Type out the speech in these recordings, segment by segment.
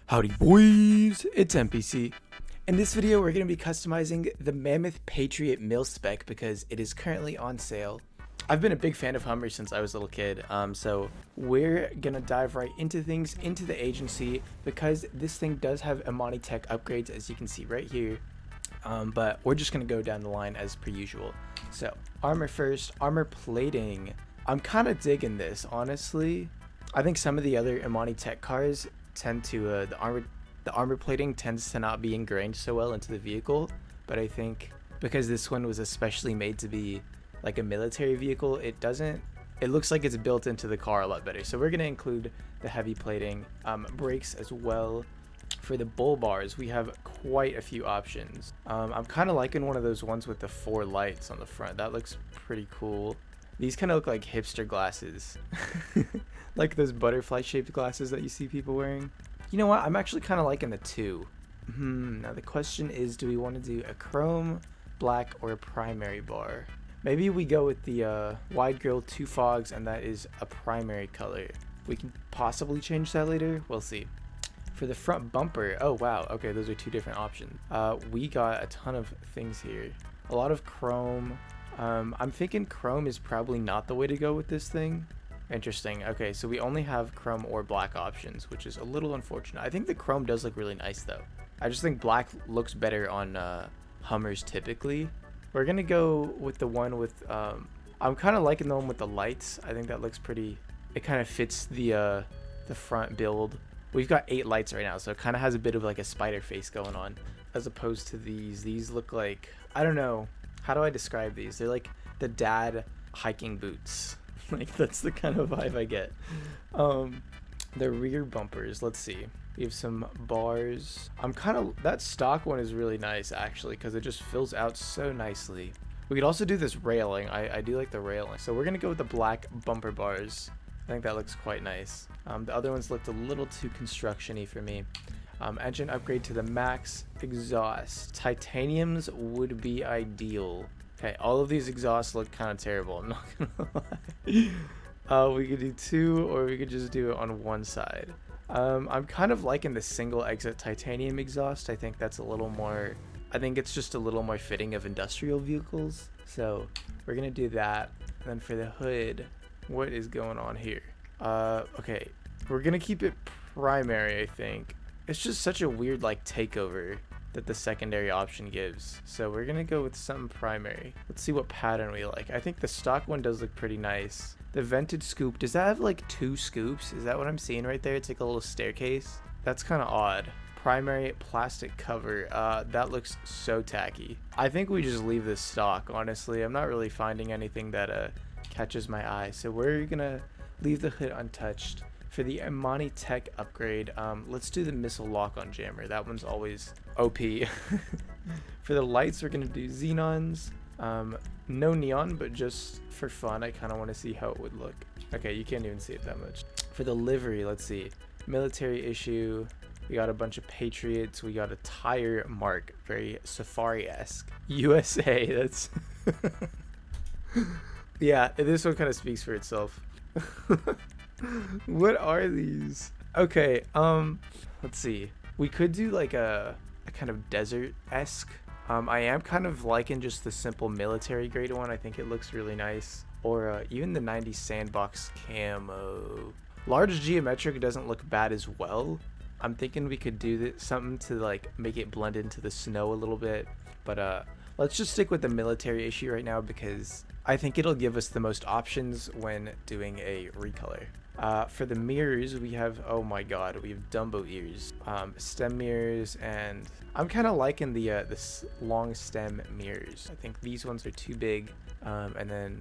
Howdy boys, it's NPC. In this video we're going to be customizing the Mammoth Patriot Mil-Spec because it is currently on sale. I've been a big fan of Hummers since I was a little kid, so we're going to dive right into things, into the agency, because this thing does have Amani Tech upgrades as you can see right here. But we're just going to go down the line as per usual. So armor first, armor plating. I'm kind of digging this, honestly. I think some of the other Amani Tech cars tend to the armor plating tends to not be ingrained so well into the vehicle, but I think because this one was especially made to be like a military vehicle, it looks like it's built into the car a lot better. So we're going to include the heavy plating, brakes as well. For the bull bars, we have quite a few options. I'm kind of liking one of those ones with the 4 lights on the front. That looks pretty cool. These kind of look like hipster glasses. Like those butterfly shaped glasses that you see people wearing. You know what? I'm actually kind of liking the 2. Now the question is, do we want to do a chrome, black, or a primary bar? Maybe we go with the wide grille 2 fogs, and that is a primary color. We can possibly change that later. We'll see. For the front bumper, oh wow, okay, those are 2 different options. We got a ton of things here. A lot of chrome. I'm thinking chrome is probably not the way to go with this thing. Interesting. Okay, so we only have chrome or black options, which is a little unfortunate. I think the chrome does look really nice though. I just think black looks better on Hummers typically. We're gonna go with the one with I'm kind of liking the one with the lights. I think that looks pretty, it kind of fits the front build. We've got 8 lights right now, so it kind of has a bit of like a spider face going on, as opposed to these look like, I don't know, how do I describe these? They're like the dad hiking boots. Like that's the kind of vibe I get. The rear bumpers, let's see. We have some bars. That stock one is really nice actually, because it just fills out so nicely. We could also do this railing. I do like the railing. So we're gonna go with the black bumper bars. I think that looks quite nice. The other ones looked a little too construction-y for me. Engine upgrade to the max. Exhaust. Titaniums would be ideal. Okay, all of these exhausts look kind of terrible, I'm not gonna lie. We could do 2, or we could just do it on one side. I'm kind of liking the single exit titanium exhaust. I think that's a little more, I think it's just a little more fitting of industrial vehicles. So we're gonna do that. And then for the hood, what is going on here? Okay, we're gonna keep it primary, I think. It's just such a weird like takeover that the secondary option gives. So we're gonna go with some primary. Let's see what pattern we like. I think the stock one does look pretty nice. The vented scoop, does that have like 2 scoops? Is that what I'm seeing right there? It's like a little staircase. That's kind of odd. Primary plastic cover, that looks so tacky. I think we just leave this stock, honestly. I'm not really finding anything that catches my eye. So we're gonna leave the hood untouched. For the Amani Tech upgrade, let's do the missile lock-on jammer. That one's always OP. For the lights, we're gonna do xenons. No neon, but just for fun, I kind of want to see how it would look. Okay, you can't even see it that much. For the livery, let's see. Military issue. We got a bunch of Patriots. We got a tire mark, very safari-esque. USA, that's... Yeah, this one kind of speaks for itself. What are these? Okay, let's see. We could do like a kind of desert-esque. I am kind of liking just the simple military grade one. I think it looks really nice. Or even the 90s sandbox camo. Large geometric doesn't look bad as well. I'm thinking we could do something to like make it blend into the snow a little bit. But let's just stick with the military issue right now because I think it'll give us the most options when doing a recolor. For the mirrors, we have, oh my god, we have Dumbo ears, stem mirrors, and I'm kind of liking the this long stem mirrors. I think these ones are too big, and then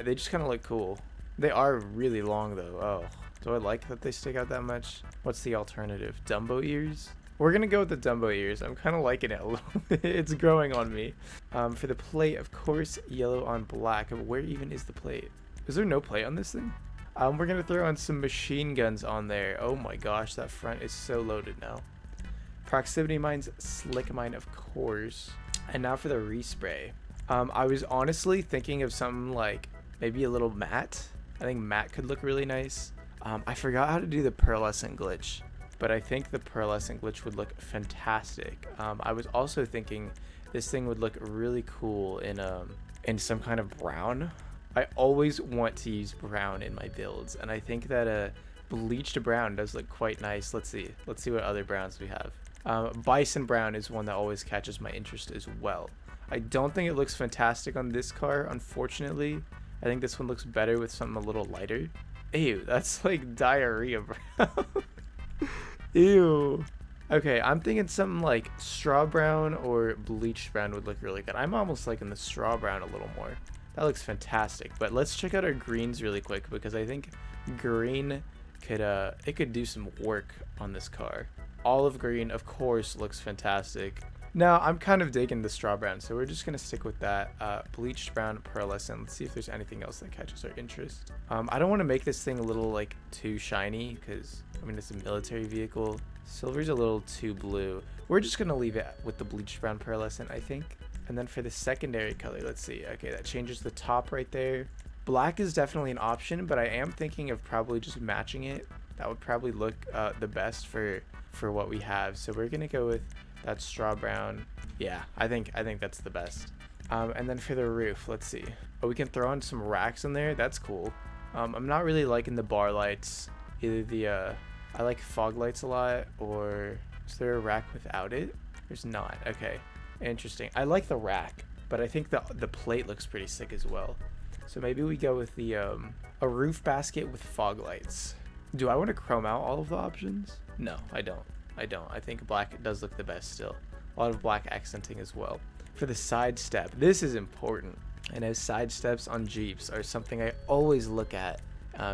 they just kind of look cool. They are really long though. Oh, do I like that they stick out that much? What's the alternative? Dumbo ears? We're gonna go with the Dumbo ears. I'm kind of liking it a little bit. It's growing on me. For the plate, of course, yellow on black. Where even is the plate? Is there no plate on this thing? We're gonna throw on some machine guns on there. Oh my gosh, that front is so loaded now. Proximity mines, slick mine, of course. And now for the respray. I was honestly thinking of something like maybe a little matte. I think matte could look really nice. I forgot how to do the pearlescent glitch. but I think the pearlescent glitch would look fantastic. I was also thinking this thing would look really cool in some kind of brown. I always want to use brown in my builds, and I think that a bleached brown does look quite nice. Let's see what other browns we have. Bison brown is one that always catches my interest as well. I don't think it looks fantastic on this car, unfortunately. I think this one looks better with something a little lighter. Ew, that's like diarrhea brown. Ew. Okay, I'm thinking something like straw brown or bleached brown would look really good. I'm almost liking the straw brown a little more. That looks fantastic. But let's check out our greens really quick, because I think green could do some work on this car. Olive green, of course, looks fantastic. Now, I'm kind of digging the straw brown, so we're just going to stick with that. Bleached brown, pearlescent. Let's see if there's anything else that catches our interest. I don't want to make this thing a little, like, too shiny, because, I mean, it's a military vehicle. Silver's a little too blue. We're just going to leave it with the bleached brown pearlescent, I think. And then for the secondary color, let's see. Okay, that changes the top right there. Black is definitely an option, but I am thinking of probably just matching it. That would probably look the best for what we have. So we're going to go with that straw brown. Yeah, I think that's the best. And then for the roof, let's see. Oh, we can throw on some racks in there. That's cool. I'm not really liking the bar lights. Either I like fog lights a lot, or is there a rack without it? There's not. Okay, interesting. I like the rack, but I think the plate looks pretty sick as well. So maybe we go with the a roof basket with fog lights. Do I want to chrome out all of the options? No, I don't. I think black does look the best still. A lot of black accenting as well. For the side step, this is important. I know side steps on Jeeps are something I always look at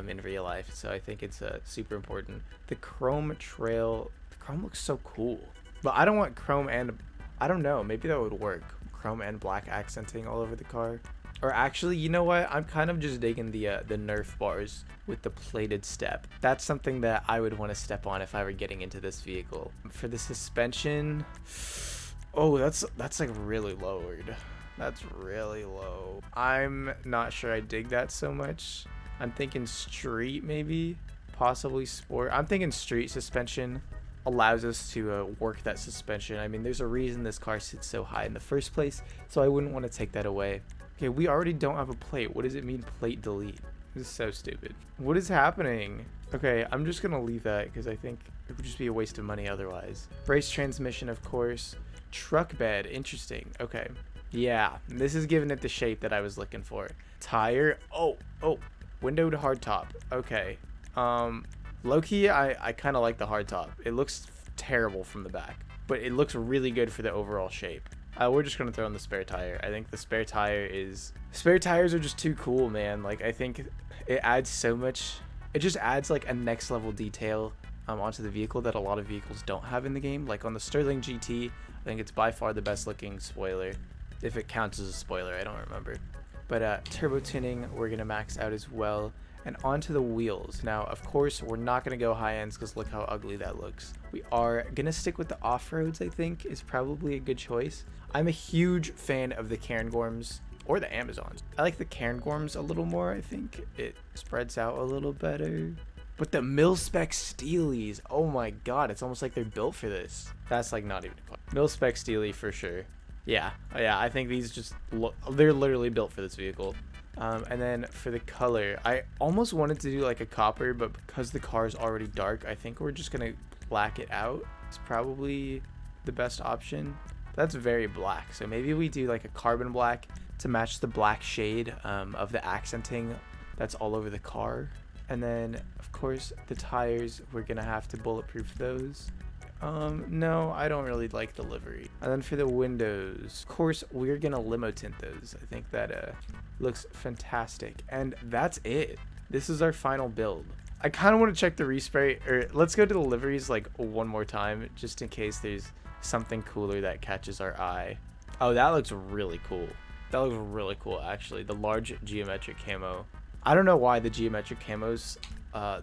in real life, so I think it's super important. The chrome trail, the chrome looks so cool. But I don't want chrome and, I don't know, maybe that would work. Chrome and black accenting all over the car. Or actually, you know what? I'm kind of just digging the Nerf bars with the plated step. That's something that I would want to step on if I were getting into this vehicle. For the suspension, oh, that's like really lowered. That's really low. I'm not sure I dig that so much. I'm thinking street maybe, possibly sport. I'm thinking street suspension allows us to work that suspension. I mean, there's a reason this car sits so high in the first place, so I wouldn't want to take that away. Okay, we already don't have a plate. What does it mean, plate delete? This is so stupid. What is happening? Okay, I'm just gonna leave that because I think it would just be a waste of money otherwise. Brace transmission, of course. Truck bed, interesting. Okay, yeah, this is giving it the shape that I was looking for. Tire, oh, window to hardtop. Okay, low-key, I kind of like the hardtop. It looks terrible from the back, but it looks really good for the overall shape. We're just gonna throw in the spare tire. I think the spare tires are just too cool, man. Like, I think it adds so much. It just adds like a next level detail onto the vehicle that a lot of vehicles don't have in the game. Like on the Sterling GT, I think it's by far the best looking spoiler, if it counts as a spoiler. I don't remember. But turbo tuning, we're gonna max out as well. And onto the wheels. Now, of course, we're not going to go high ends because look how ugly that looks. We are going to stick with the off-roads, I think, is probably a good choice. I'm a huge fan of the Cairngorms or the Amazons. I like the Cairngorms a little more, I think. It spreads out a little better. But the Mil-Spec Steelies, oh my god, it's almost like they're built for this. That's like not even a question. Mil-Spec Steely for sure. Yeah, I think these just look, they're literally built for this vehicle. And then for the color, I almost wanted to do like a copper, but because the car is already dark, I think we're just gonna black it out. It's probably the best option. That's very black, so maybe we do like a carbon black to match the black shade of the accenting that's all over the car. And then of course the tires, we're gonna have to bulletproof those. No, I don't really like the livery. And then for the windows, of course, we're gonna limo tint those. I think that looks fantastic. And that's it. This is our final build. I kind of want to check the respray, or let's go to the liveries like one more time, just in case there's something cooler that catches our eye. Oh, that looks really cool. That looks really cool, actually. The large geometric camo. I don't know why the geometric camos,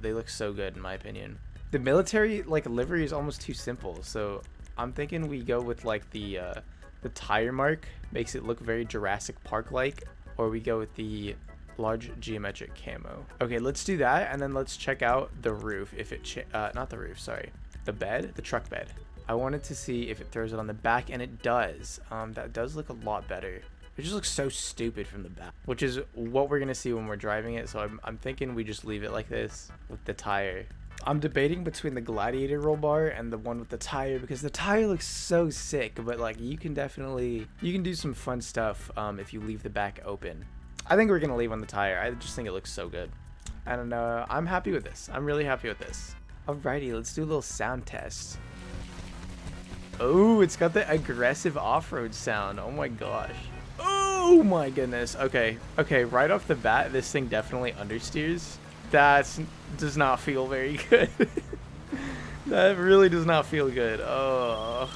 they look so good in my opinion. The military like livery is almost too simple, so I'm thinking we go with like the tire mark, makes it look very Jurassic Park like, or we go with the large geometric camo. Okay, let's do that, and then let's check out the roof. If it not the roof, sorry, the bed, the truck bed. I wanted to see if it throws it on the back, and it does. That does look a lot better. It just looks so stupid from the back, which is what we're gonna see when we're driving it. So I'm thinking we just leave it like this with the tire. I'm debating between the Gladiator roll bar and the one with the tire, because the tire looks so sick, but like you can do some fun stuff if you leave the back open. I think we're gonna leave on the tire. I just think it looks so good, and I'm happy with this. I'm really happy with this. Alrighty, let's do a little sound test. Oh, it's got the aggressive off-road sound. Oh my gosh. Oh my goodness. Okay, right off the bat, this thing definitely understeers. That does not feel very good. That really does not feel good. Oh.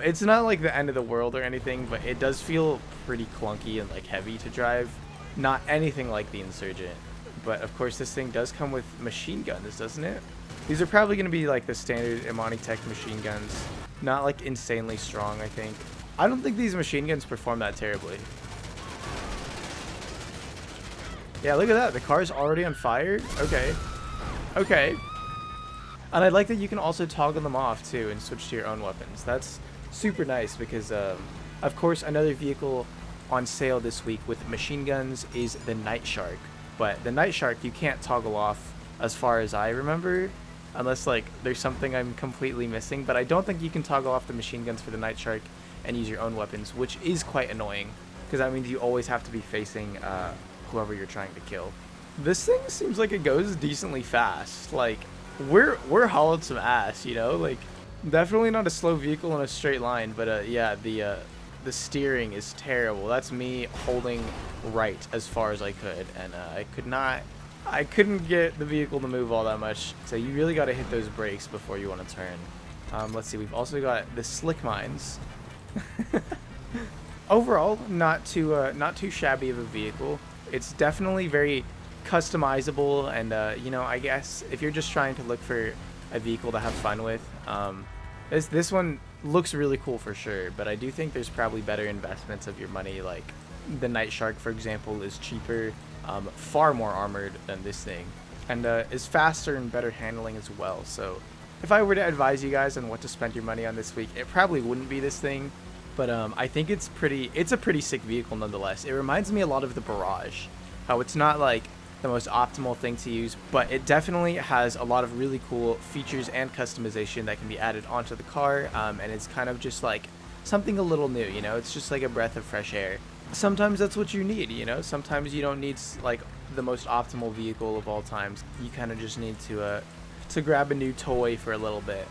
It's not like the end of the world or anything, but it does feel pretty clunky and like heavy to drive. Not anything like the Insurgent. But of course this thing does come with machine guns, doesn't it? These are probably going to be like the standard Imani Tech machine guns. Not like insanely strong, I think. I don't think these machine guns perform that terribly. Yeah, look at that. The car's already on fire. Okay. Okay. And I like that you can also toggle them off too and switch to your own weapons. That's super nice because, of course, another vehicle on sale this week with machine guns is the Night Shark. But the Night Shark you can't toggle off as far as I remember, unless like there's something I'm completely missing. But I don't think you can toggle off the machine guns for the Night Shark and use your own weapons, which is quite annoying because that means you always have to be facing whoever you're trying to kill. This thing seems like it goes decently fast. Like we're hauling some ass, you know, like definitely not a slow vehicle in a straight line, but yeah, the steering is terrible. That's me holding right as far as I could, and I couldn't get the vehicle to move all that much. So you really got to hit those brakes before you want to turn. Let's see, we've also got the slick mines. Overall, not too shabby of a vehicle. It's definitely very customizable, and you know, I guess if you're just trying to look for a vehicle to have fun with, this one looks really cool for sure. But I do think there's probably better investments of your money. Like the Night Shark, for example, is cheaper, far more armored than this thing, and is faster and better handling as well. So if I were to advise you guys on what to spend your money on this week, it probably wouldn't be this thing. But I think it's a pretty sick vehicle nonetheless. It reminds me a lot of the Barrage. How it's not like the most optimal thing to use, but it definitely has a lot of really cool features and customization that can be added onto the car. And it's kind of just like something a little new, you know? It's just like a breath of fresh air. Sometimes that's what you need, you know? Sometimes you don't need like the most optimal vehicle of all times. You kind of just need to grab a new toy for a little bit.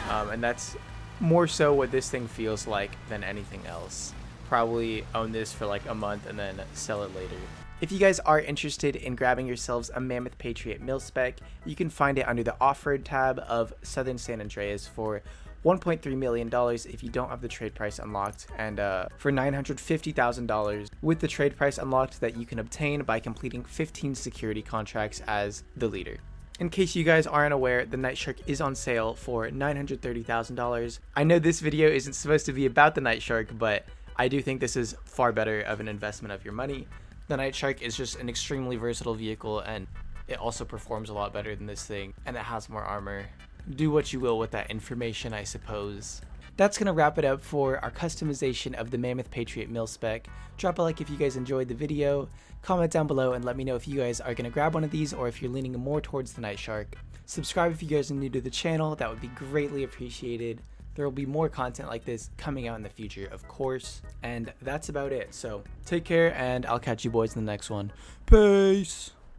And that's more so what this thing feels like than anything else. Probably own this for like a month and then sell it later. If you guys are interested in grabbing yourselves a Mammoth Patriot Mil-Spec, you can find it under the off-road tab of Southern San Andreas for $1.3 million if you don't have the trade price unlocked, and for $950,000 with the trade price unlocked that you can obtain by completing 15 security contracts as the leader. In case you guys aren't aware, the Night Shark is on sale for $930,000. I know this video isn't supposed to be about the Night Shark, but I do think this is far better of an investment of your money. The Night Shark is just an extremely versatile vehicle, and it also performs a lot better than this thing, and it has more armor. Do what you will with that information, I suppose. That's going to wrap it up for our customization of the Mammoth Patriot Mil-Spec. Drop a like if you guys enjoyed the video, comment down below and let me know if you guys are going to grab one of these or if you're leaning more towards the Night Shark. Subscribe if you guys are new to the channel, that would be greatly appreciated. There will be more content like this coming out in the future, of course. And that's about it. So take care, and I'll catch you boys in the next one. Peace!